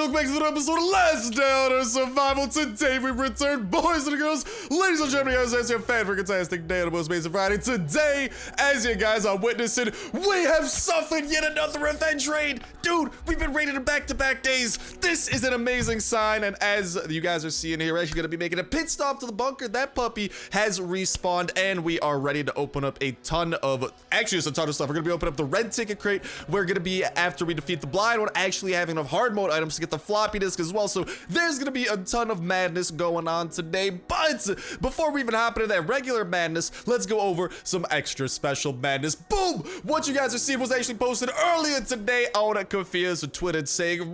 welcome back to another episode of Last Day on Earth Survival. Today we return, boys and girls, ladies and gentlemen, guys, as your fan for fantastic day on the most amazing Friday. Today, as you guys are witnessing, we have suffered yet another revenge raid. Dude, we've been raided in back-to-back days. This is an amazing sign, and as you guys are seeing here, we're actually gonna be making a pit stop to the bunker. That puppy has respawned, and we are ready to open up a ton of, actually it's a ton of stuff. We're gonna be opening up the red ticket crate. We're gonna be, after we defeat the blind one, actually having enough hard mode items to get the floppy disk as well. So there's gonna be a ton of madness going on today. But before we even hop into that regular madness, let's go over some extra special madness. Boom! What you guys are seeing was actually posted earlier today on Kafia's Twitter saying,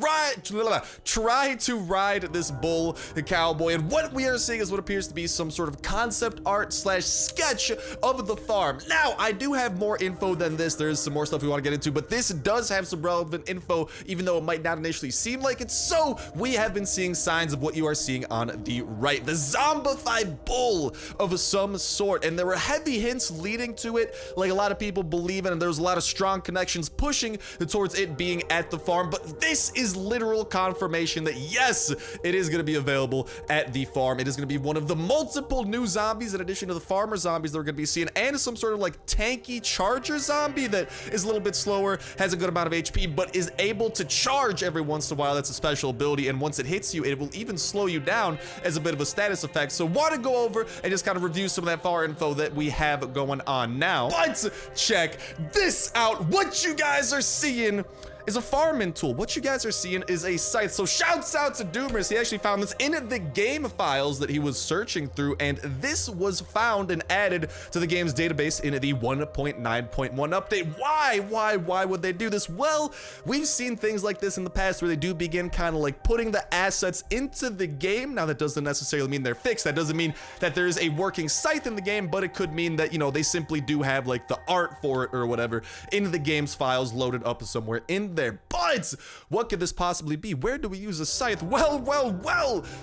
try to ride this bull cowboy. And what we are seeing is what appears to be some sort of concept art slash sketch of the farm. Now, I do have more info than this. There's some more stuff we want to get into, but this does have some relevant info, even though it might not initially seem like it. So we have been seeing signs of what you are seeing on the right, the zombified bull of some sort, and there were heavy hints leading to it, like a lot of people believe in, and there's a lot of strong connections pushing towards it being at the farm. But this is literal confirmation that yes, it is going to be available at the farm. It is going to be one of the multiple new zombies in addition to the farmer zombies that we're going to be seeing, and some sort of like tanky charger zombie that is a little bit slower, has a good amount of HP, but is able to charge every once in a while. That's a special ability, and once it hits you, it will even slow you down as a bit of a status effect. So want to go over and just kind of review some of that far info that we have going on now. But check this out. What you guys are seeing is a farming tool. What you guys are seeing is a scythe. So shouts out to Doomers. He actually found this in the game files that he was searching through, and this was found and added to the game's database in the 1.9.1 update. Why would they do this? Well, we've seen things like this in the past where they do begin kind of like putting the assets into the game. Now, that doesn't necessarily mean they're fixed. That doesn't mean that there is a working scythe in the game, but it could mean that, you know, they simply do have like the art for it or whatever in the game's files loaded up somewhere in there. But what could this possibly be? Where do we use a scythe? Well,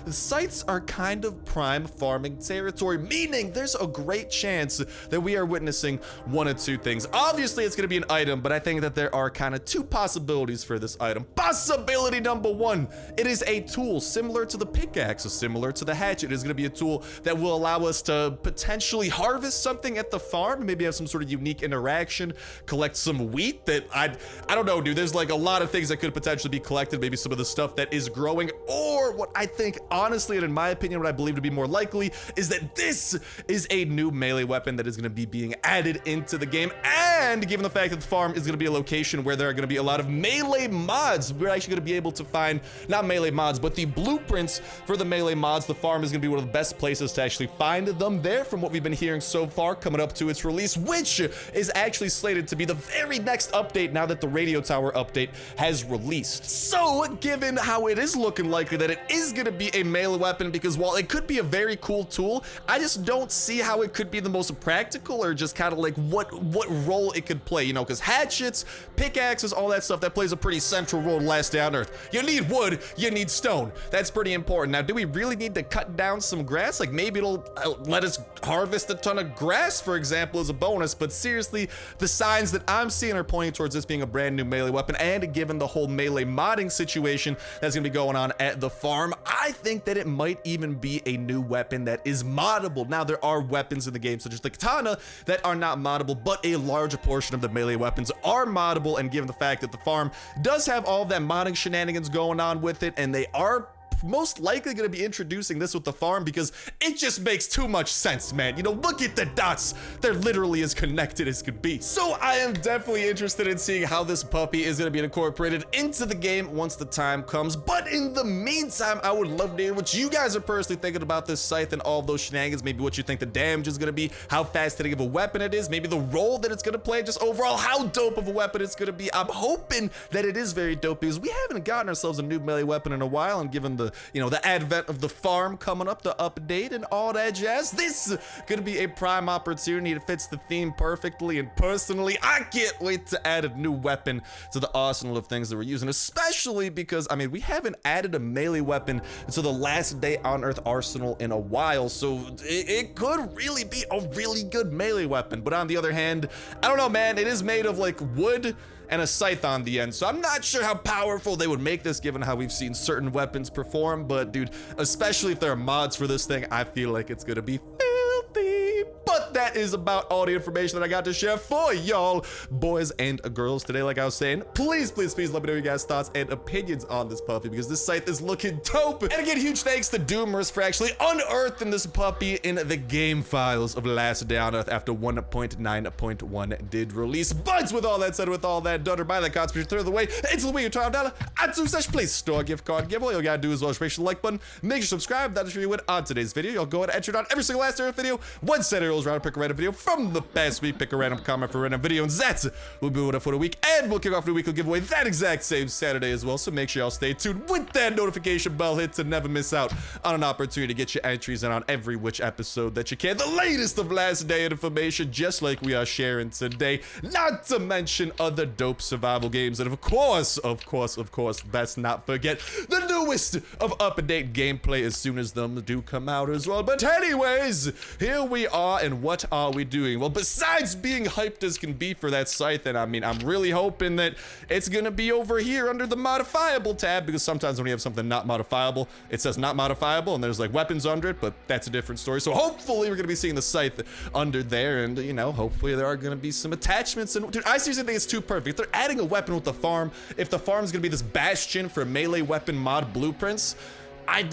the scythes are kind of prime farming territory, meaning there's a great chance that we are witnessing one of two things. Obviously, it's going to be an item, but I think that there are kind of two possibilities for this item. Possibility number one, it is a tool similar to the pickaxe, or similar to the hatchet. It is going to be a tool that will allow us to potentially harvest something at the farm, maybe have some sort of unique interaction, collect some wheat that I don't know, dude. There's like a lot of things that could potentially be collected, maybe some of the stuff that is growing, or what I think, honestly, and in my opinion, what I believe to be more likely is that this is a new melee weapon that is going to be being added into the game. And given the fact that the farm is going to be a location where there are going to be a lot of melee mods, we're actually going to be able to find, not melee mods, but the blueprints for the melee mods. The farm is going to be one of the best places to actually find them there, from what we've been hearing so far, coming up to its release, which is actually slated to be the very next update now that the radio tower update has released. So given how it is looking likely that it is going to be a melee weapon, because while it could be a very cool tool, I just don't see how it could be the most practical, or just kind of like what role it could play, you know, because hatchets, pickaxes, all that stuff, that plays a pretty central role in Last Day on Earth. You need wood, you need stone. That's pretty important. Now, do we really need to cut down some grass? Like, maybe it'll let us harvest a ton of grass, for example, as a bonus, but seriously, the signs that I'm seeing are pointing towards this being a brand new melee weapon. And given the whole melee modding situation that's gonna be going on at the farm, I think that it might even be a new weapon that is moddable. Now, there are weapons in the game such as the katana that are not moddable, but a larger portion of the melee weapons are moddable. And given the fact that the farm does have all of that modding shenanigans going on with it, and they are most likely going to be introducing this with the farm, because it just makes too much sense, man. You know, look at the dots. They're literally as connected as could be. So I am definitely interested in seeing how this puppy is going to be incorporated into the game once the time comes. But in the meantime, I would love to hear what you guys are personally thinking about this scythe and all of those shenanigans. Maybe what you think the damage is going to be, how fast hitting of a weapon it is, maybe the role that it's going to play, just overall how dope of a weapon it's going to be. I'm hoping that it is very dope, because we haven't gotten ourselves a new melee weapon in a while, and given the, you know, the advent of the farm coming up, the update and all that jazz, this is gonna be a prime opportunity. It fits the theme perfectly, and personally, I can't wait to add a new weapon to the arsenal of things that we're using, especially because, I mean, we haven't added a melee weapon to the Last Day on Earth arsenal in a while, so it could really be a really good melee weapon. But on the other hand, I don't know, man, it is made of like wood and a Scythe on the end. So I'm not sure how powerful they would make this given how we've seen certain weapons perform, but dude, especially if there are mods for this thing, I feel like it's gonna be filthy. But that is about all the information that I got to share for y'all, boys and girls today. Like I was saying, please let me know your guys' thoughts and opinions on this puppy, because this Scythe is looking dope. And again, huge thanks to Doomers for actually unearthing this puppy in the game files of Last Day on Earth after 1.9.1 did release. But with all that said, with all that done, or by that conspiracy throw the way, it's the way you $12 @2 store gift card giveaway. All you gotta do is smash the like button, make sure you subscribe. That'll show you win on today's video. You'll go ahead and enter it on every single Last Day on Earth video. One set of rules around, pick a random video from the past week, pick a random comment for a random video, and that's will be one for the week. And we'll kick off the weekly giveaway that exact same Saturday as well. So make sure y'all stay tuned with that notification bell hit to never miss out on an opportunity to get your entries in on every which episode that you can. The latest of Last Day information, just like we are sharing today. Not to mention other dope survival games, and of course, let's not forget the newest of up-to-date gameplay as soon as them do come out as well. But anyways, here we are, and what are we doing? Well, besides being hyped as can be for that Scythe, and I mean, I'm really hoping that it's gonna be over here under the modifiable tab, because sometimes when you have something not modifiable, it says not modifiable, and there's like weapons under it, but that's a different story. So hopefully we're gonna be seeing the Scythe under there, and you know, hopefully there are gonna be some attachments. And dude, I seriously think it's too perfect. If they're adding a weapon with the farm, if the farm's gonna be this bastion for melee weapon mod blueprints, I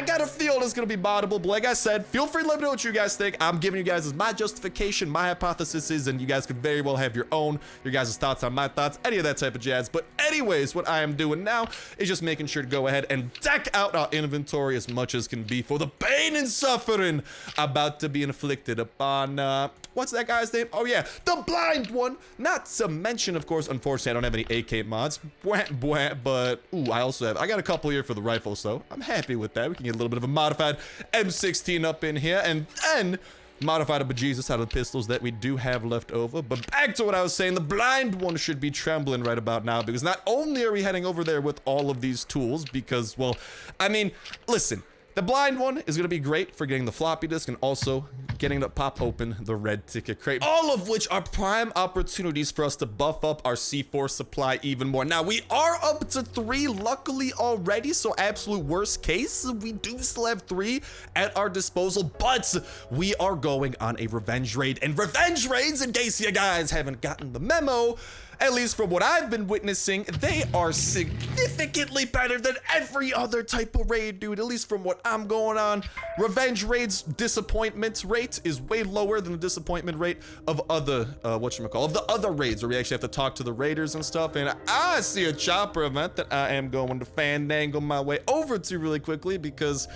got a feel it's gonna be moddable. But like I said, feel free to let me know what you guys think. I'm giving you guys my justification, my hypotheses, and you guys could very well have your own, your guys' thoughts on my thoughts, any of that type of jazz. But anyways, what I am doing now is just making sure to go ahead and deck out our inventory as much as can be for the pain and suffering about to be inflicted upon, what's that guy's name? Oh yeah, the blind one. Not to mention, of course, unfortunately, I don't have any AK mods, but ooh, I got a couple here for the rifle. So I'm happy with that. We can get a little bit of a modified M16 up in here, and then modified a bejesus out of the pistols that we do have left over. But back to what I was saying, the blind one should be trembling right about now, because not only are we heading over there with all of these tools, because, well, I mean, listen, the blind one is going to be great for getting the floppy disk and also getting to pop open the red ticket crate. All of which are prime opportunities for us to buff up our C4 supply even more. Now, we are up to 3 luckily already, so absolute worst case, we do still have 3 at our disposal, but we are going on a revenge raid. And revenge raids, in case you guys haven't gotten the memo, at least from what I've been witnessing, they are significantly better than every other type of raid, dude. At least from what I'm going on. Revenge raids disappointment rate is way lower than the disappointment rate of other, of the other raids where we actually have to talk to the raiders and stuff. And I see a chopper event that I am going to fandangle my way over to really quickly, because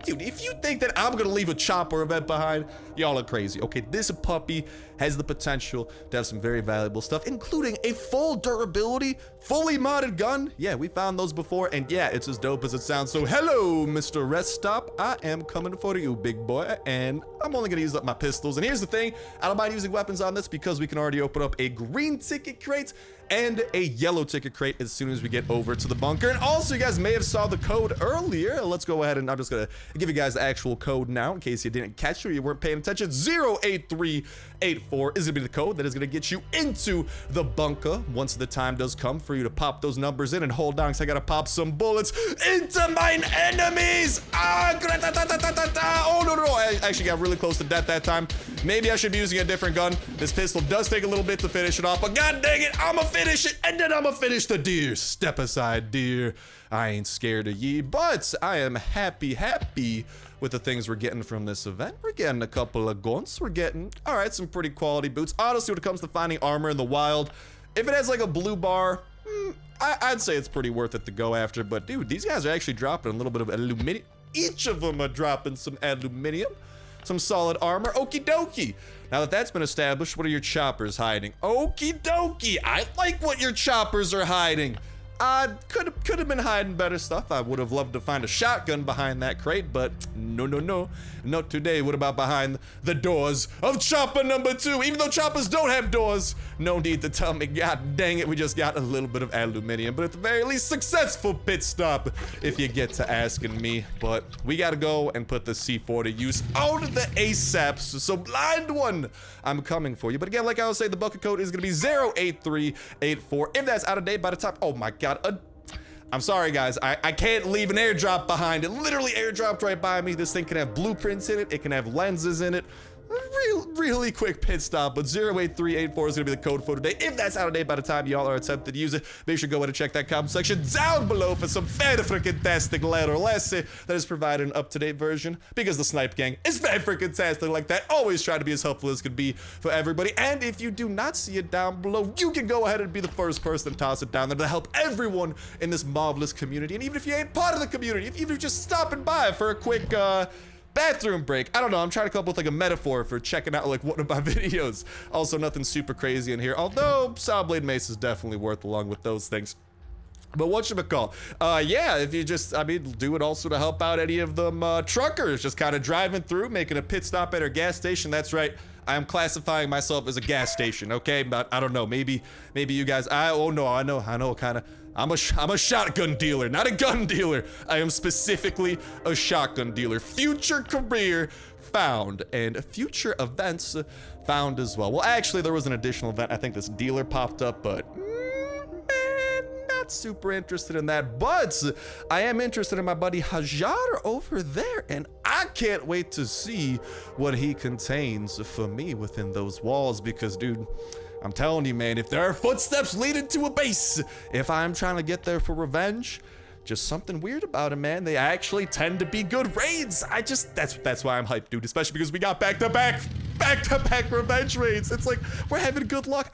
dude, if you think that I'm gonna leave a chopper event behind, y'all are crazy. Okay, this puppy has the potential to have some very valuable stuff, including a full durability, fully modded gun. Yeah, we found those before, and yeah, it's as dope as it sounds. So hello, Mr. Rest Stop. I am coming for you, big boy, and I'm only gonna use up my pistols. And here's the thing, I don't mind using weapons on this because we can already open up a green ticket crate and a yellow ticket crate as soon as we get over to the bunker. And also, you guys may have saw the code earlier. Let's go ahead, and I'm just gonna give you guys the actual code now in case you didn't catch it or you weren't paying attention. 08384 is gonna be the code that is gonna get you into the bunker once the time does come for you to pop those numbers in. And hold on, because I gotta pop some bullets into mine enemies. Oh no, I actually got really close to death that time. Maybe I should be using a different gun. This pistol does take a little bit to finish it off, but god dang it, I'ma finish it, and then I'ma finish the deer. Step aside, deer. I ain't scared of ye, but I am happy with the things we're getting from this event. We're getting a couple of guns. We're getting, all right, some pretty quality boots. Honestly, when it comes to finding armor in the wild, if it has like a blue bar, I'd say it's pretty worth it to go after. But dude, these guys are actually dropping a little bit of aluminium. Each of them are dropping some aluminium, some solid armor. Okie dokie. Now that that's been established, what are your choppers hiding? Okie dokie. I like what your choppers are hiding. Could have been hiding better stuff. I would have loved to find a shotgun behind that crate, but no, not today. What about behind the doors of chopper number 2? Even though choppers don't have doors, no need to tell me, god dang it, we just got a little bit of aluminium, but at the very least, successful pit stop, if you get to asking me. But we gotta go and put the C4 to use out of the ASAPs, so blind one, I'm coming for you. But again, like I was saying, the bucket code is gonna be 08384. If that's out of date by the time, oh my god, I'm sorry guys, I can't leave an airdrop behind. It literally airdropped right by me. This thing can have blueprints in it, it can have lenses in it. Really quick pit stop, but 08384 is gonna be the code for today. If that's out of date by the time y'all are attempting to use it, make sure to go ahead and check that comment section down below for some very freaking tastic letter lesson that is provided an up-to-date version, because the Snipe gang is very freaking tastic like that. Always try to be as helpful as could be for everybody. And if you do not see it down below, you can go ahead and be the first person to toss it down there to help everyone in this marvelous community. And even if you ain't part of the community, if you're just stopping by for a quick bathroom break, I don't know, I'm trying to come up with like a metaphor for checking out like one of my videos. Also, nothing super crazy in here, although Sawblade Mace is definitely worth along with those things. But whatchamacall, yeah, if you just, I mean, do it also to help out any of them truckers just kind of driving through, making a pit stop at our gas station. That's right, I am classifying myself as a gas station, okay? But I don't know, maybe you guys, oh no, I know, kind of. I'm a shotgun dealer, not a gun dealer. I am specifically a shotgun dealer. Future career found, and future events found as well. Well, actually, there was an additional event. I think this dealer popped up, but not super interested in that. But I am interested in my buddy Hajar over there, and I can't wait to see what he contains for me within those walls, because, dude, I'm telling you, man, if there are footsteps leading to a base, if I'm trying to get there for revenge, just something weird about them, man. They actually tend to be good raids. That's why I'm hyped, dude, especially because we got back-to-back revenge raids. It's like, we're having good luck.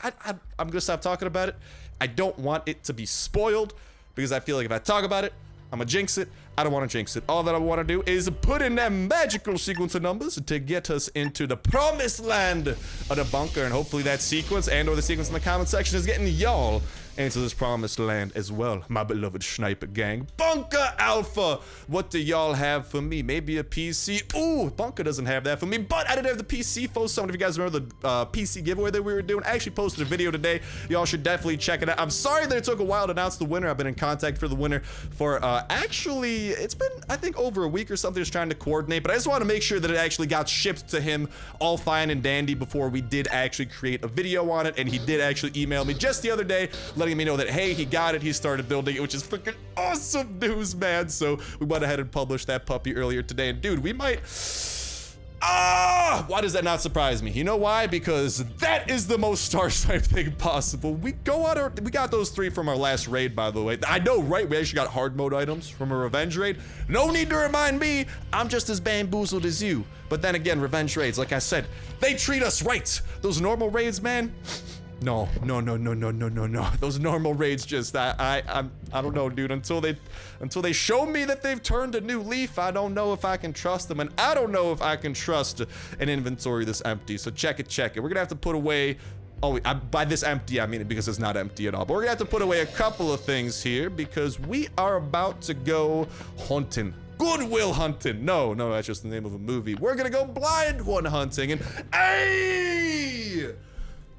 I'm gonna stop talking about it. I don't want it to be spoiled, because I feel like if I talk about it, I'm gonna jinx it. I don't want to jinx it. All that I want to do is put in that magical sequence of numbers to get us into the promised land of the bunker, and hopefully that sequence and or the sequence in the comment section is getting y'all into this promised land as well, my beloved Sniper gang. Bunker Alpha, what do y'all have for me? Maybe a PC? Ooh, Bunker doesn't have that for me, but I did have the PC for some of you guys remember the PC giveaway that we were doing. I actually posted a video today. Y'all should definitely check it out. I'm sorry that it took a while to announce the winner. I've been in contact for the winner for actually, it's been, I think, over a week or something, just trying to coordinate, but I just want to make sure that it actually got shipped to him all fine and dandy before we did actually create a video on it, and he did actually email me just the other day, letting me know that, hey, he got it, he started building it, which is freaking awesome news, man. So we went ahead and published that puppy earlier today, and dude, we might, why does that not surprise me? You know why? Because that is the most Starsnipe thing possible. We got those 3 from our last raid, by the way. I know, right? We actually got hard mode items from a revenge raid. No need to remind me, I'm just as bamboozled as you. But then again, revenge raids, like I said, they treat us right. Those normal raids, man, no. Those normal raids just, I don't know, dude. Until they show me that they've turned a new leaf, I don't know if I can trust them, and I don't know if I can trust an inventory this empty. So check it. We're gonna have to put away. Oh, by this empty, I mean it because it's not empty at all. But we're gonna have to put away a couple of things here because we are about to go hunting. Goodwill hunting. No, that's just the name of a movie. We're gonna go blind one hunting, and hey!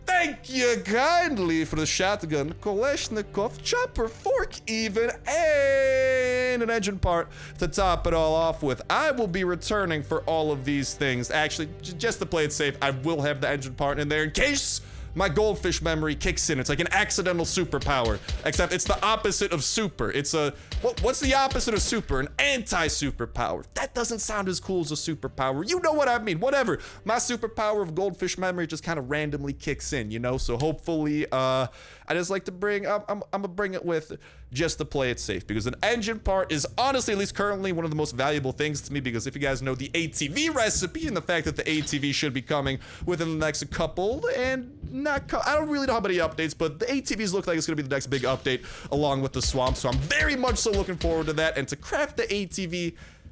Thank you kindly for the shotgun, Kalashnikov, chopper, fork even, and an engine part to top it all off with. I will be returning for all of these things. Actually, just to play it safe, I will have the engine part in there in case my goldfish memory kicks in. It's like an accidental superpower, except it's the opposite of super. It's a, what's the opposite of super? An anti-superpower. That doesn't sound as cool as a superpower. You know what I mean, whatever. My superpower of goldfish memory just kind of randomly kicks in, you know? So hopefully, I just like to bring, I'm gonna bring it with just to play it safe, because an engine part is honestly, at least currently, one of the most valuable things to me, because if you guys know the ATV recipe and the fact that the ATV should be coming within the next couple, and I don't really know how many updates, but the ATVs look like it's gonna be the next big update along with the swamp, so I'm very much so looking forward to that. And to craft the ATV,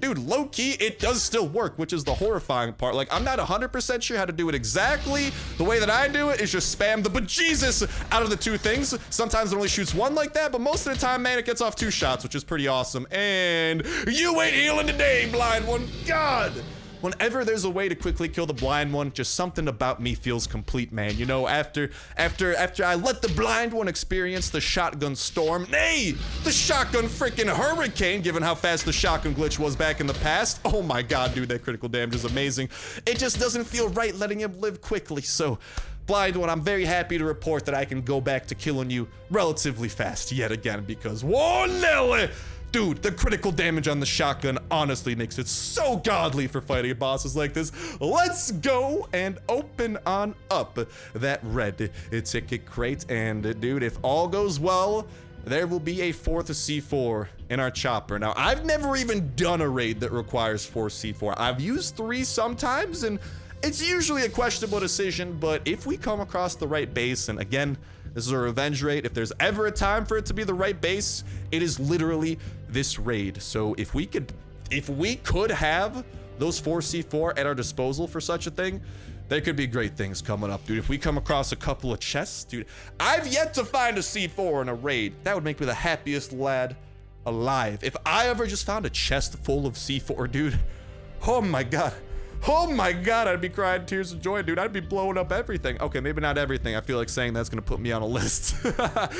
dude, low-key, it does still work, which is the horrifying part. Like, I'm not 100% sure how to do it exactly. The way that I do it is just spam the bejesus out of the two things. Sometimes it only shoots one like that, but most of the time, man, it gets off 2 shots, which is pretty awesome. And you ain't healing today, blind one. God. Whenever there's a way to quickly kill the blind one, just something about me feels complete, man. You know, after I let the blind one experience the shotgun storm, nay, the shotgun freaking hurricane, given how fast the shotgun glitch was back in the past. Oh my god, dude, that critical damage is amazing. It just doesn't feel right letting him live quickly, so blind one, I'm very happy to report that I can go back to killing you relatively fast yet again, because whoa, Nelly! Dude, the critical damage on the shotgun honestly makes it so godly for fighting bosses like this. Let's go and open on up that red ticket crate. And dude, if all goes well, there will be a 4th C4 in our chopper. Now, I've never even done a raid that requires 4 C4. I've used 3 sometimes, and it's usually a questionable decision, but if we come across the right base, and again, this is a revenge raid. If there's ever a time for it to be the right base, it is literally this raid. So if we could have those 4 C4 at our disposal for such a thing, there could be great things coming up, dude. If we come across a couple of chests, dude, I've yet to find a C4 in a raid. That would make me the happiest lad alive. If I ever just found a chest full of C4, dude, oh my god. Oh my god, I'd be crying tears of joy, dude. I'd be blowing up everything. Okay, maybe not everything. I feel like saying that's gonna put me on a list. I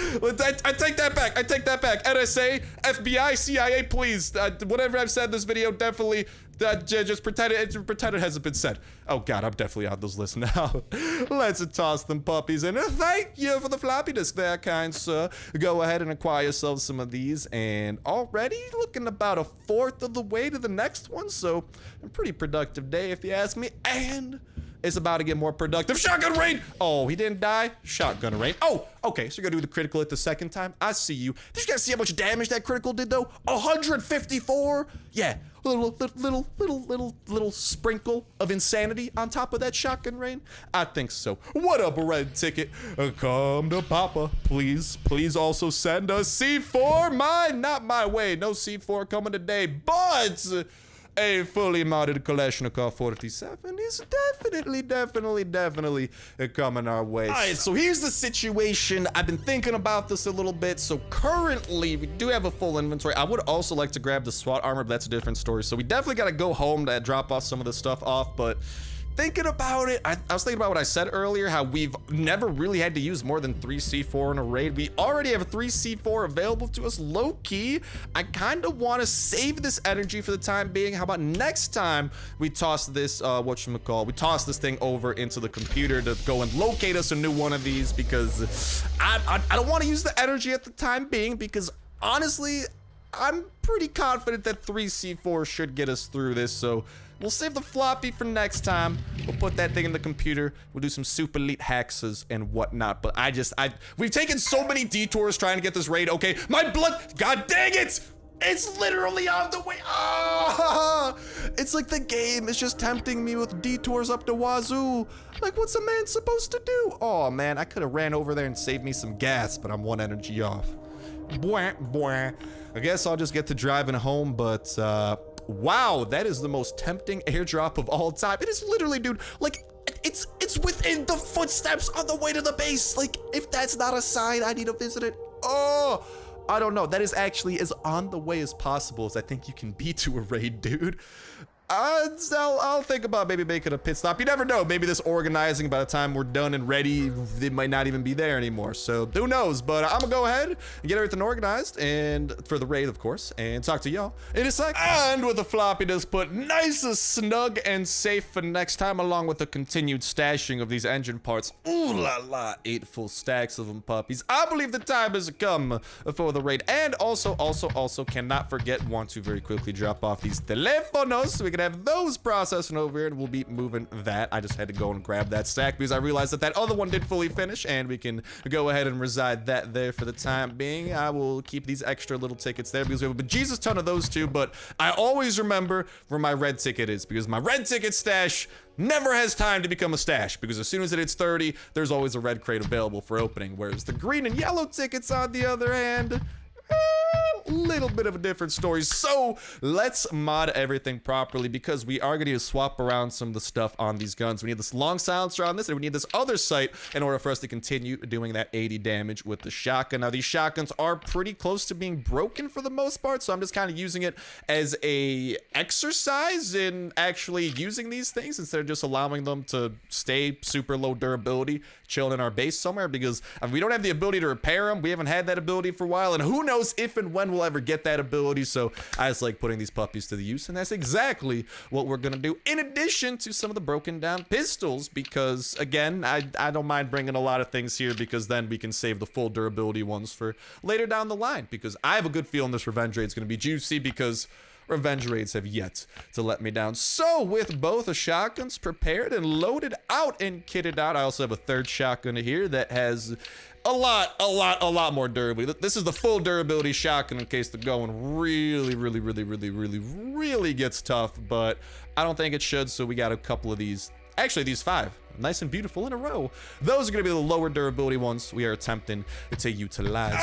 take that back. I take that back. NSA, FBI, CIA, please. Whatever I've said in this video, definitely just pretend it hasn't been said. Oh god, I'm definitely on those lists now. Let's toss them puppies in. Thank you for the floppy disk there, kind sir. Go ahead and acquire yourself some of these, and already looking about a 4th of the way to the next one, so a pretty productive day if you ask me, and it's about to get more productive. Shotgun rain! Oh, he didn't die? Shotgun rain. Oh, okay, so you're gonna do the critical at the second time. I see you. Did you guys see how much damage that critical did though? 154? Yeah, little sprinkle of insanity on top of that shotgun rain? I think so. What up, red ticket? Come to Papa. Please also send a C4 not my way. No C4 coming today, but a fully modded Kalashnikov 47 is definitely coming our way. All right, so here's the situation. I've been thinking about this a little bit. So currently, we do have a full inventory. I would also like to grab the SWAT armor, but that's a different story. So we definitely got to go home to drop off some of this stuff off, but thinking about it, I was thinking about what I said earlier, how we've never really had to use more than 3 C4 in a raid. We already have 3 C4 available to us. Low-key, I kind of want to save this energy for the time being. How about next time we toss this, we toss this thing over into the computer to go and locate us a new one of these, because I don't want to use the energy at the time being, because honestly, I'm pretty confident that 3 C4 should get us through this, so we'll save the floppy for next time. We'll put that thing in the computer. We'll do some super elite hacks and whatnot. But we've taken so many detours trying to get this raid. Okay, my blood, god dang it! It's literally on the way. Ah! It's like the game is just tempting me with detours up to wazoo. Like, what's a man supposed to do? Oh man, I could have ran over there and saved me some gas, but I'm 1 energy off. Bwah. I guess I'll just get to driving home, but wow, that is the most tempting airdrop of all time. It is literally, dude, like, it's within the footsteps on the way to the base. Like, if that's not a sign, I need to visit it. Oh, I don't know. That is actually as on the way as possible as I think you can be to a raid, dude. I'll think about maybe making a pit stop. You never know. Maybe this organizing, by the time we're done and ready, it might not even be there anymore. So who knows? But I'm gonna go ahead and get everything organized, and for the raid, of course, and talk to y'all in a sec. And with the floppy disk put nice, snug, and safe for next time, along with the continued stashing of these engine parts. Ooh la la, 8 full stacks of them puppies. I believe the time has come for the raid. And also cannot forget, want to very quickly drop off these teléfonos so we can have those processing over here, and we'll be moving that. I just had to go and grab that stack because I realized that other one did fully finish, and we can go ahead and reside that there for the time being. I will keep these extra little tickets there because we have a bejesus ton of those too, but I always remember where my red ticket is, because my red ticket stash never has time to become a stash, because as soon as it hits 30, there's always a red crate available for opening, whereas the green and yellow tickets, on the other hand, little bit of a different story. So let's mod everything properly, because we are going to need to swap around some of the stuff on these guns. We need this long silencer on this, and we need this other sight in order for us to continue doing that 80 damage with the shotgun. Now, these shotguns are pretty close to being broken for the most part, so I'm just kind of using it as a exercise in actually using these things instead of just allowing them to stay super low durability, chilling in our base somewhere, because we don't have the ability to repair them. We haven't had that ability for a while, and who knows if and when we'll ever get that ability. So I just like putting these puppies to the use, and that's exactly what we're gonna do, in addition to some of the broken down pistols, because again, I don't mind bringing a lot of things here, because then we can save the full durability ones for later down the line, because I have a good feeling this revenge raid is gonna be juicy, because revenge raids have yet to let me down. So with both the shotguns prepared and loaded out and kitted out, I also have a third shotgun here that has a lot more durability. This is the full durability shotgun in case the going really gets tough, but I don't think it should, so we got a couple of these. Actually, these 5, nice and beautiful in a row. Those are going to be the lower durability ones we are attempting to utilize.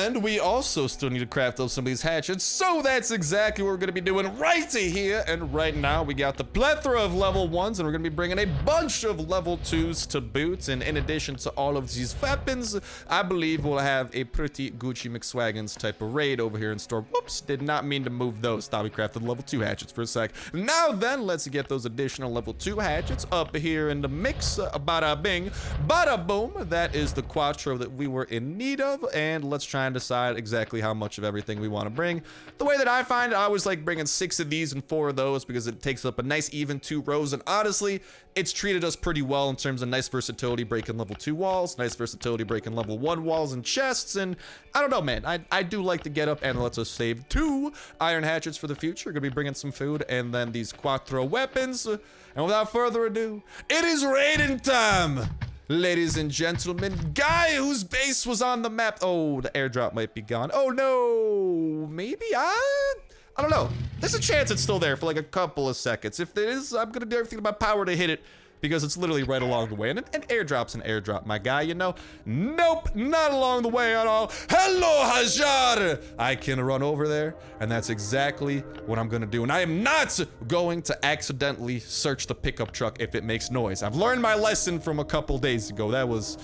And we also still need to craft up some of these hatchets, so that's exactly what we're going to be doing right here. And right now, we got the plethora of level 1s, and we're going to be bringing a bunch of level 2s to boot. And in addition to all of these weapons, I believe we'll have a pretty Gucci McSwaggins type of raid over here in store. Whoops, did not mean to move those. Thought we crafted level 2 hatchets for a sec. Now then, let's get those additional level 2 hatchets up here in the mix. Bada bing, bada boom. That is the quattro that we were in need of, and let's try and decide exactly how much of everything we want to bring. The way that I find it, I always like bringing 6 of these and 4 of those, because it takes up a nice even 2 rows, and honestly, it's treated us pretty well in terms of nice versatility breaking level 2 walls, nice versatility breaking level 1 walls and chests, and I don't know, man, I do like to get up and lets us save 2 iron hatchets for the future. Gonna be bringing some food and then these quattro weapons. And without further ado, it is raiding time! Ladies and gentlemen, guy whose base was on the map. Oh, the airdrop might be gone. Oh no, maybe I don't know. There's a chance it's still there for like a couple of seconds. If it is, I'm gonna do everything in my power to hit it, because it's literally right along the way. And an airdrop's an airdrop, my guy, you know? Nope, not along the way at all. Hello, Hajar! I can run over there, and that's exactly what I'm gonna do. And I am not going to accidentally search the pickup truck if it makes noise. I've learned my lesson from a couple days ago. That was...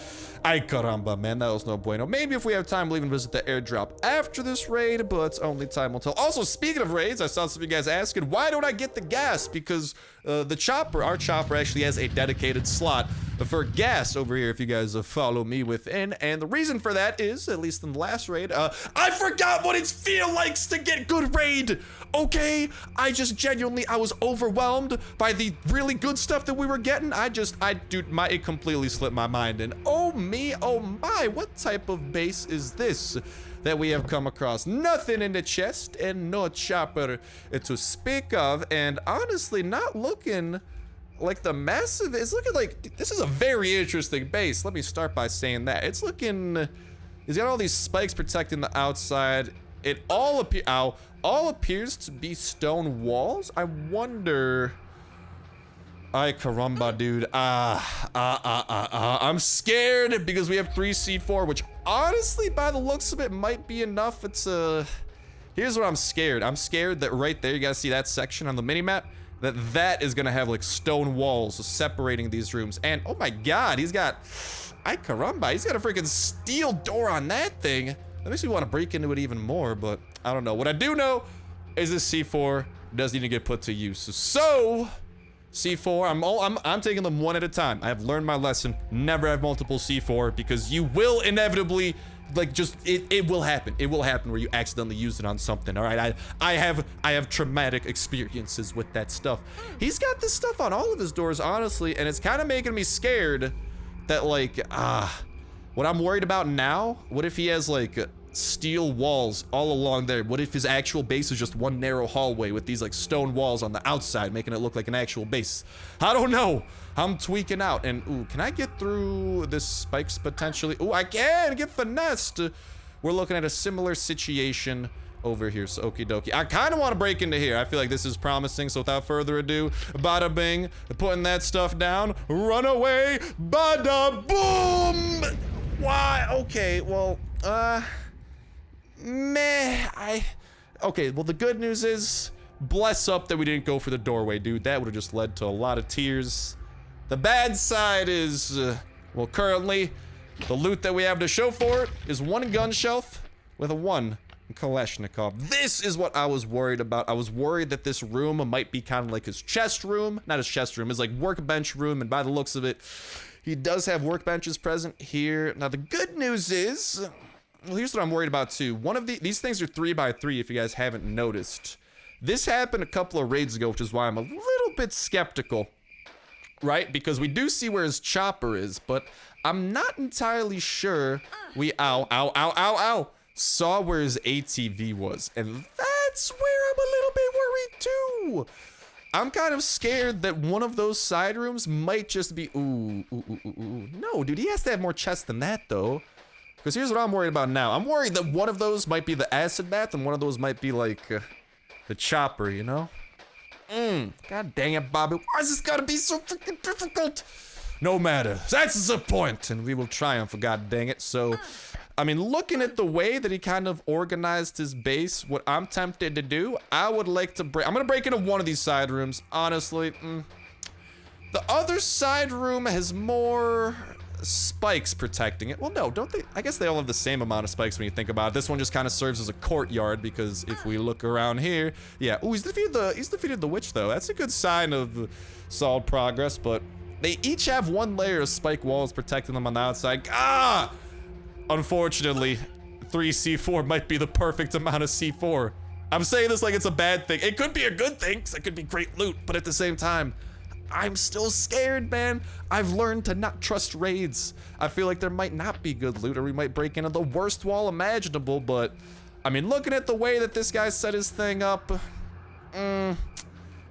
Ay caramba, man, that was no bueno. Maybe if we have time, we'll even visit the airdrop after this raid, but only time will tell. Also, speaking of raids, I saw some of you guys asking, why don't I get the gas? Because the chopper, our chopper actually has a dedicated slot for gas over here, if you guys follow me within. And the reason for that is, at least in the last raid, I forgot what it feels like to get good raid. Okay, I just genuinely, I was overwhelmed by the really good stuff that we were getting. Dude, it completely slipped my mind. And oh me, oh my, what type of base is this that we have come across? Nothing in the chest and no chopper to speak of. And honestly, not looking like the massive, it's looking like, this is a very interesting base. Let me start by saying that. It's looking, it's got all these spikes protecting the outside. It all appears to be stone walls. I wonder... Ay caramba, dude. I'm scared because we have 3C4, which honestly, by the looks of it, might be enough. It's here's what I'm scared. I'm scared that right there, you guys see that section on the minimap? That is gonna have like stone walls separating these rooms. And oh my god, he's got... Ay caramba, he's got a freaking steel door on that thing. That makes me want to break into it even more, but I don't know. What I do know is this C4 does need to get put to use. So C4, I'm taking them one at a time. I have learned my lesson. Never have multiple C4, because you will inevitably, like, just it will happen. It will happen where you accidentally use it on something. All right, I have traumatic experiences with that stuff. He's got this stuff on all of his doors, honestly, and it's kind of making me scared that, like, what I'm worried about now, what if he has like steel walls all along there? What if his actual base is just one narrow hallway with these like stone walls on the outside, making it look like an actual base? I don't know. I'm tweaking out. And ooh, can I get through this spikes potentially? Ooh, I can get finessed. We're looking at a similar situation over here, so okie dokie. I kind of want to break into here. I feel like this is promising, so without further ado, bada bing, putting that stuff down, run away, bada boom! Why? Okay, well, meh. Okay, well, the good news is, bless up that we didn't go for the doorway, dude. That would have just led to a lot of tears. The bad side is, well, currently, the loot that we have to show for it is 1 gun shelf with a 1 Kalashnikov. This is what I was worried about. I was worried that this room might be kind of like his chest room. Not his chest room, his like workbench room, and by the looks of it, he does have workbenches present here. Now, the good news is, well, here's what I'm worried about too. One of these things are 3x3 if you guys haven't noticed. This happened a couple of raids ago, which is why I'm a little bit skeptical, right? Because we do see where his chopper is, but I'm not entirely sure we, saw where his ATV was. And that's where I'm a little bit worried too. I'm kind of scared that one of those side rooms might just be, ooh. No, dude, he has to have more chests than that though. Because here's what I'm worried about now. I'm worried that one of those might be the acid bath and one of those might be like the chopper, you know? God dang it, Bobby. Why is this gotta be so freaking difficult? No matter. That's the point, and we will triumph, god dang it. So, I mean, looking at the way that he kind of organized his base, what I'm tempted to do, I would like to break. I'm gonna break into one of these side rooms, honestly. The other side room has more spikes protecting it. Well, no, don't they? I guess they all have the same amount of spikes when you think about it. This one just kind of serves as a courtyard because if we look around here, yeah. Oh, he's defeated the witch though. That's a good sign of solid progress. But they each have 1 layer of spike walls protecting them on the outside. Unfortunately, 3 C4 might be the perfect amount of C4. I'm saying this like it's a bad thing. It could be a good thing because it could be great loot, but at the same time, I'm still scared, man. I've learned to not trust raids. I feel like there might not be good loot, or we might break into the worst wall imaginable, but I mean, looking at the way that this guy set his thing up, I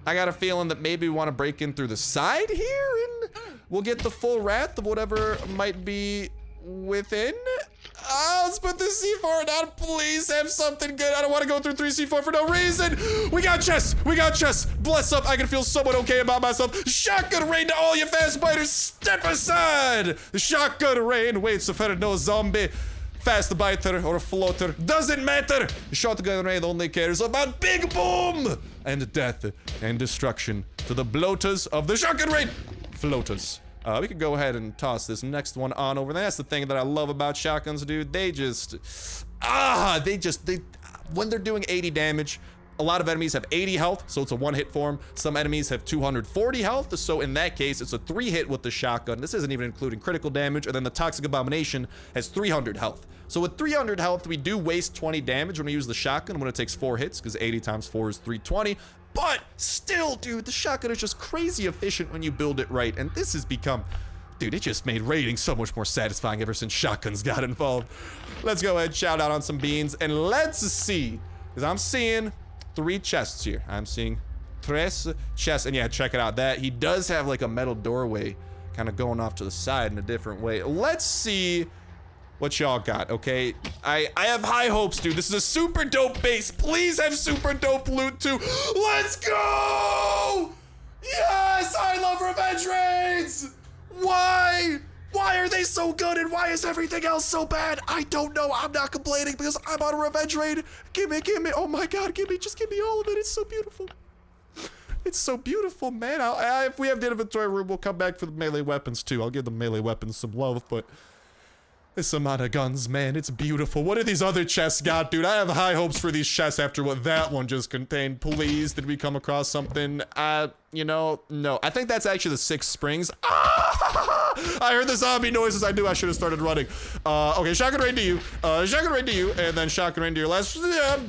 got a feeling that maybe we want to break in through the side here and we'll get the full wrath of whatever might be within. Let's put the C4 down. Please have something good. I don't want to go through 3 C4 for no reason. We got chests. Bless up. I can feel somewhat okay about myself. Shotgun rain to all you fast biters. Step aside. The shotgun rain waits for no zombie. Fast biter or floater. Doesn't matter. The shotgun rain only cares about big boom and death and destruction to the bloaters of the shotgun rain. Floaters. We could go ahead and toss this next one on over there. That's the thing that I love about shotguns, dude. They when they're doing 80 damage, a lot of enemies have 80 health, so it's a 1-hit for them. Some enemies have 240 health, so in that case, it's a 3-hit with the shotgun. This isn't even including critical damage, and then the Toxic Abomination has 300 health. So with 300 health, we do waste 20 damage when we use the shotgun when it takes 4 hits, because 80 times 4 is 320. But still, dude, the shotgun is just crazy efficient when you build it right. And this has become, dude, it just made raiding so much more satisfying ever since shotguns got involved. Let's go ahead and shout out on some beans and let's see, because I'm seeing 3 chests here. I'm seeing 3 chests, and yeah, check it out. That he does have like a metal doorway kind of going off to the side in a different way. Let's see what y'all got, okay? I have high hopes, dude. This is a super dope base. Please have super dope loot too. Let's go! Yes, I love revenge raids! Why? Why are they so good and why is everything else so bad? I don't know. I'm not complaining because I'm on a revenge raid. Give me. Oh my God, just give me all of it. It's so beautiful. It's so beautiful, man. If we have the inventory room, we'll come back for the melee weapons too. I'll give the melee weapons some love, but this amount of guns, man, it's beautiful. What do these other chests got, dude? I have high hopes for these chests after what that one just contained. Please, did we come across something? You know, no. I think that's actually the 6 springs. I heard the zombie noises. I knew I should have started running. Okay, shotgun rain to you. Shotgun rain to you, and then shotgun rain to your last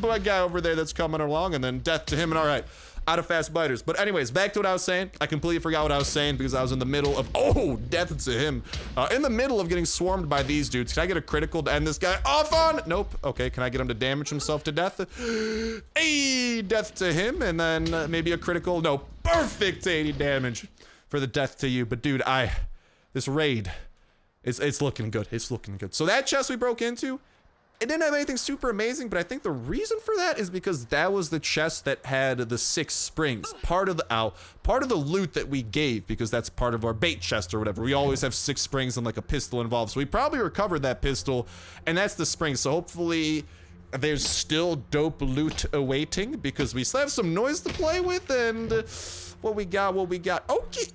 black guy over there that's coming along, and then death to him, and all right. Out of fast biters. But anyways, back to what I was saying. I completely forgot what I was saying because I was in the middle of, oh, death to him. In the middle of getting swarmed by these dudes. Can I get a critical to end this guy off on? Nope. Okay, can I get him to damage himself to death? Hey, death to him, and then maybe a critical. No, perfect 80 damage for the death to you. But dude, this raid, it's looking good. It's looking good. So that chest we broke into, it didn't have anything super amazing, but I think the reason for that is because that was the chest that had the 6 springs. Part of the loot that we gave, because that's part of our bait chest or whatever. We always have 6 springs and like a pistol involved. So we probably recovered that pistol, and that's the spring. So hopefully there's still dope loot awaiting because we still have some noise to play with, and what we got. Okay.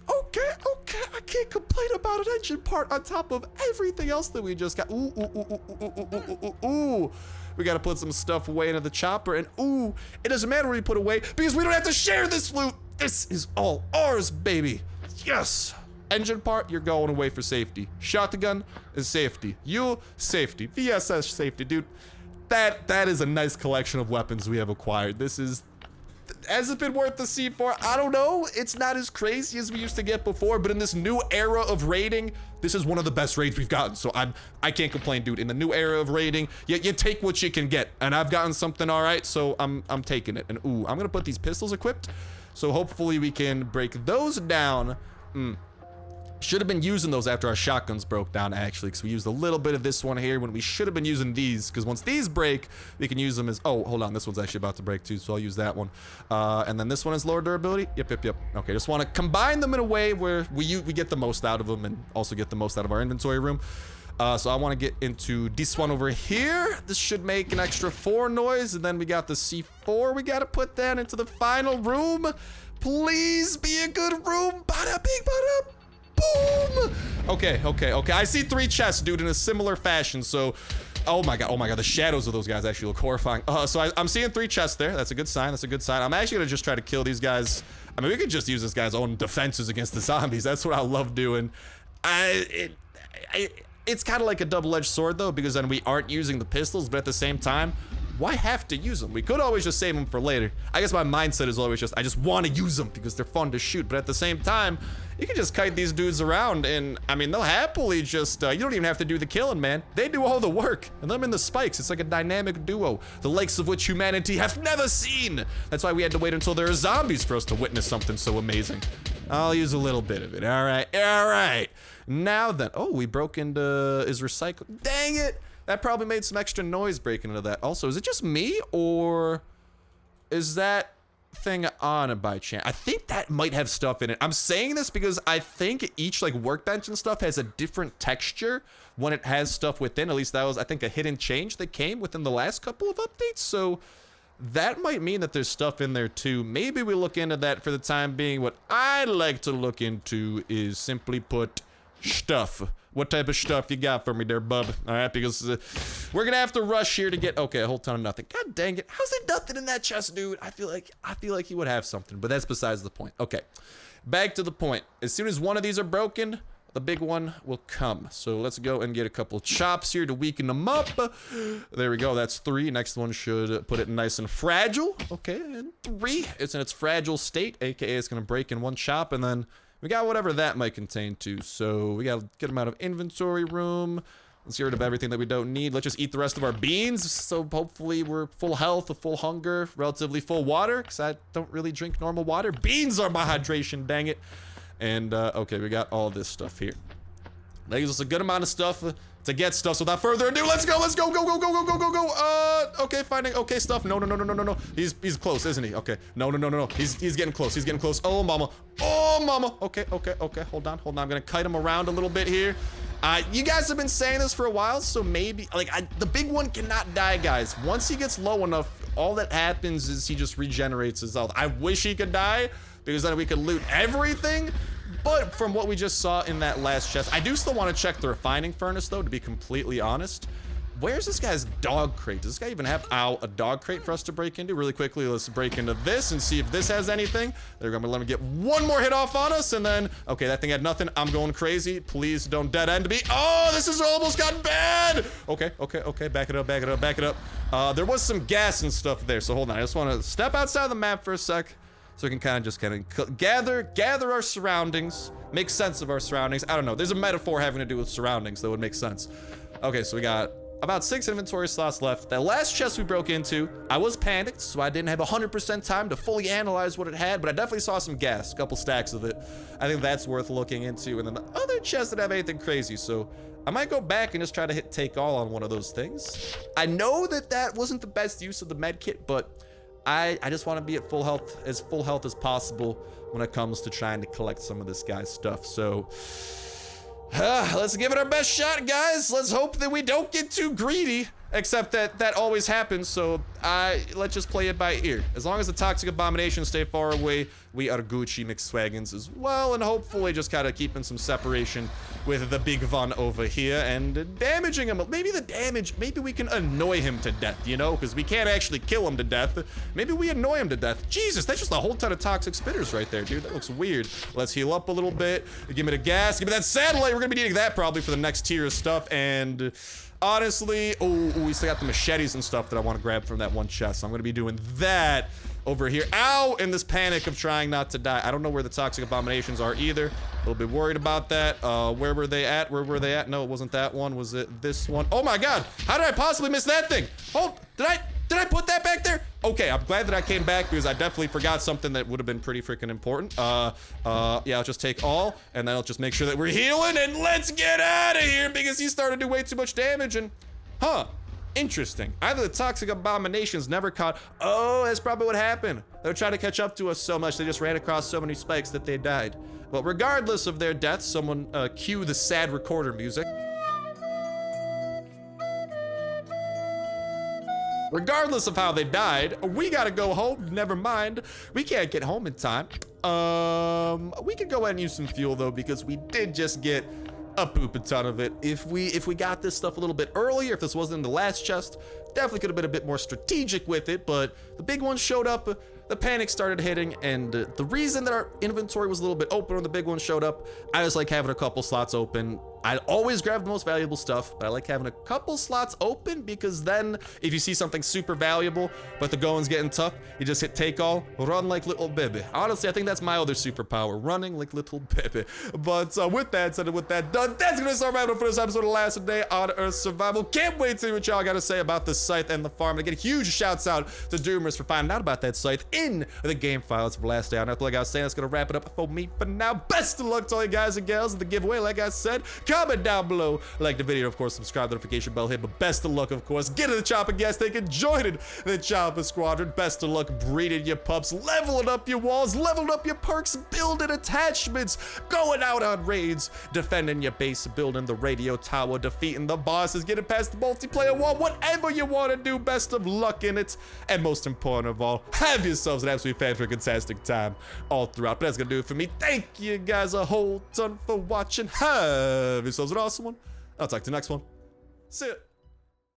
I can't complain about an engine part on top of everything else that we just got. Ooh. We gotta put some stuff away into the chopper, and ooh, it doesn't matter what we put away because we don't have to share this loot. This is all ours, baby. Yes. Engine part, you're going away for safety. Shotgun is safety. You, safety. VSS, safety, dude. That is a nice collection of weapons we have acquired. This is, has it been worth the C4? I don't know. It's not as crazy as we used to get before, but in this new era of raiding, this is one of the best raids we've gotten. So I can't complain, dude. In the new era of raiding, you take what you can get, and I've gotten something all right, so I'm taking it. And ooh, I'm gonna put these pistols equipped, so hopefully we can break those down. Should have been using those after our shotguns broke down, actually, because we used a little bit of this one here when we should have been using these, because once these break, we can use them as, oh, hold on, this one's actually about to break too, so I'll use that one. And then this one is lower durability. Yep. Okay, just want to combine them in a way where we get the most out of them and also get the most out of our inventory room. So I want to get into this one over here. This should make an extra 4 noise, and then we got the C4 we got to put that into the final room. Please be a good room. Bada bing, bada boom. Okay. I see 3 chests, dude, in a similar fashion. So, oh my god, the shadows of those guys actually look horrifying. So I'm seeing 3 chests there. That's a good sign. I'm actually gonna just try to kill these guys. I mean, we could just use this guy's own defenses against the zombies. That's what I love doing. It's kind of like a double-edged sword though, because then we aren't using the pistols, but at the same time, why have to use them? We could always just save them for later. I guess my mindset is always just, I just want to use them because they're fun to shoot. But at the same time, you can just kite these dudes around, and I mean, they'll happily just, you don't even have to do the killing, man. They do all the work, and them in the spikes. It's like a dynamic duo, the likes of which humanity have never seen. That's why we had to wait until there are zombies for us to witness something so amazing. I'll use a little bit of it. All right. Now then, oh, we broke into, is recycled. Dang it. That probably made some extra noise breaking into that. Also, is it just me, or is that thing on by chance? I think that might have stuff in it. I'm saying this because I think each like workbench and stuff has a different texture when it has stuff within. At least that was, I think, a hidden change that came within the last couple of updates. So that might mean that there's stuff in there too. Maybe we look into that for the time being. What I like to look into is simply put stuff. What type of stuff you got for me there, bub? All right, because we're gonna have to rush here to get, okay, a whole ton of nothing. God dang it, how's there nothing in that chest, dude? I feel like he would have something, but that's besides the point. Okay, back to the point. As soon as one of these are broken, the big one will come. So let's go and get a couple chops here to weaken them up. There we go, that's 3. Next one should put it nice and fragile. Okay, and 3, it's in its fragile state, aka it's gonna break in one chop, and then we got whatever that might contain too. So we gotta get them out of inventory room. Let's get rid of everything that we don't need. Let's just eat the rest of our beans. So hopefully we're full health, full hunger, relatively full water, because I don't really drink normal water. Beans are my hydration, dang it. And okay, we got all this stuff here. That gives us a good amount of stuff to get stuff. So without further ado, let's go. Go. Okay, finding okay stuff. No. He's close, isn't he? Okay. No. He's getting close. Oh mama. Okay. Hold on. I'm gonna kite him around a little bit here. You guys have been saying this for a while, so maybe like the big one cannot die, guys. Once he gets low enough, all that happens is he just regenerates his health. I wish he could die because then we could loot everything. But from what we just saw in that last chest, I do still want to check the refining furnace though, to be completely honest. Where's this guy's dog crate? Does this guy even have a dog crate for us to break into? Really quickly, let's break into this and see if this has anything. There we go. I'm gonna let him get one more hit off on us, and then, okay, that thing had nothing. I'm going crazy. Please don't dead end me. Oh, this has almost gotten bad. Okay. Back it up. There was some gas and stuff there, so hold on. I just want to step outside the map for a sec, so we can kind of gather our surroundings, make sense of our surroundings. I don't know. There's a metaphor having to do with surroundings that would make sense. Okay, so we got about 6 inventory slots left. That last chest we broke into, I was panicked, so I didn't have 100% time to fully analyze what it had, but I definitely saw some gas, a couple stacks of it. I think that's worth looking into. And then the other chests didn't have anything crazy, so I might go back and just try to hit take all on one of those things. I know that wasn't the best use of the med kit, but I just want to be at full health as possible when it comes to trying to collect some of this guy's stuff. So let's give it our best shot, guys. Let's hope that we don't get too greedy. Except that always happens, so let's just play it by ear. As long as the toxic abominations stay far away, we are Gucci McSwaggins as well, and hopefully just kind of keeping some separation with the big Von over here and damaging him. Maybe maybe we can annoy him to death, you know, because we can't actually kill him to death. Maybe we annoy him to death. Jesus, that's just a whole ton of toxic spitters right there, dude. That looks weird. Let's heal up a little bit. Give me the gas. Give me that satellite. We're gonna be needing that probably for the next tier of stuff, and honestly, we still got the machetes and stuff that I want to grab from that one chest. So I'm going to be doing that over here. Ow! In this panic of trying not to die. I don't know where the toxic abominations are either. A little bit worried about that. Where were they at? Where were they at? No, it wasn't that one. Was it this one? Oh my god! How did I possibly miss that thing? Hold, did I put that back there? Okay, I'm glad that I came back because I definitely forgot something that would have been pretty freaking important. Yeah, I'll just take all, and then I'll just make sure that we're healing, and let's get out of here because he started to do way too much damage, and interesting. Either the toxic abominations never caught. Oh, that's probably what happened. They were trying to catch up to us so much, they just ran across so many spikes that they died. But regardless of their deaths, someone cue the sad recorder music. Regardless of how they died, we gotta go home. Never mind. We can't get home in time. We could go ahead and use some fuel though, because we did just get a poop ton of it. If we got this stuff a little bit earlier, if this wasn't in the last chest, definitely could have been a bit more strategic with it, but the big one showed up, the panic started hitting, and the reason that our inventory was a little bit open when the big one showed up, I just like having a couple slots open. I always grab the most valuable stuff, but I like having a couple slots open because then if you see something super valuable, but the going's getting tough, you just hit take all, run like little baby. Honestly, I think that's my other superpower, running like little baby. But with that said and with that done, that's gonna start wrapping up for this episode of Last Day on Earth Survival. Can't wait to see what y'all gotta say about the Scythe and the farm. And again, huge shouts out to Doomers for finding out about that Scythe in the game files for Last Day on Earth. Like I was saying, that's gonna wrap it up for me for now. Best of luck to all you guys and gals in the giveaway. Like I said, comment down below, like the video, of course, subscribe, notification bell hit, but best of luck, of course, get in the chopper gas tank, joining the chopper squadron. Best of luck breeding your pups, leveling up your walls, leveling up your perks, building attachments, going out on raids, defending your base, building the radio tower, defeating the bosses, getting past the multiplayer wall, whatever you want to do. Best of luck in it, and most important of all, have yourselves an absolutely fantastic time all throughout. But that's gonna do it for me. Thank you guys a whole ton for watching. Have yourselves an awesome one. I'll talk to you next one. See ya.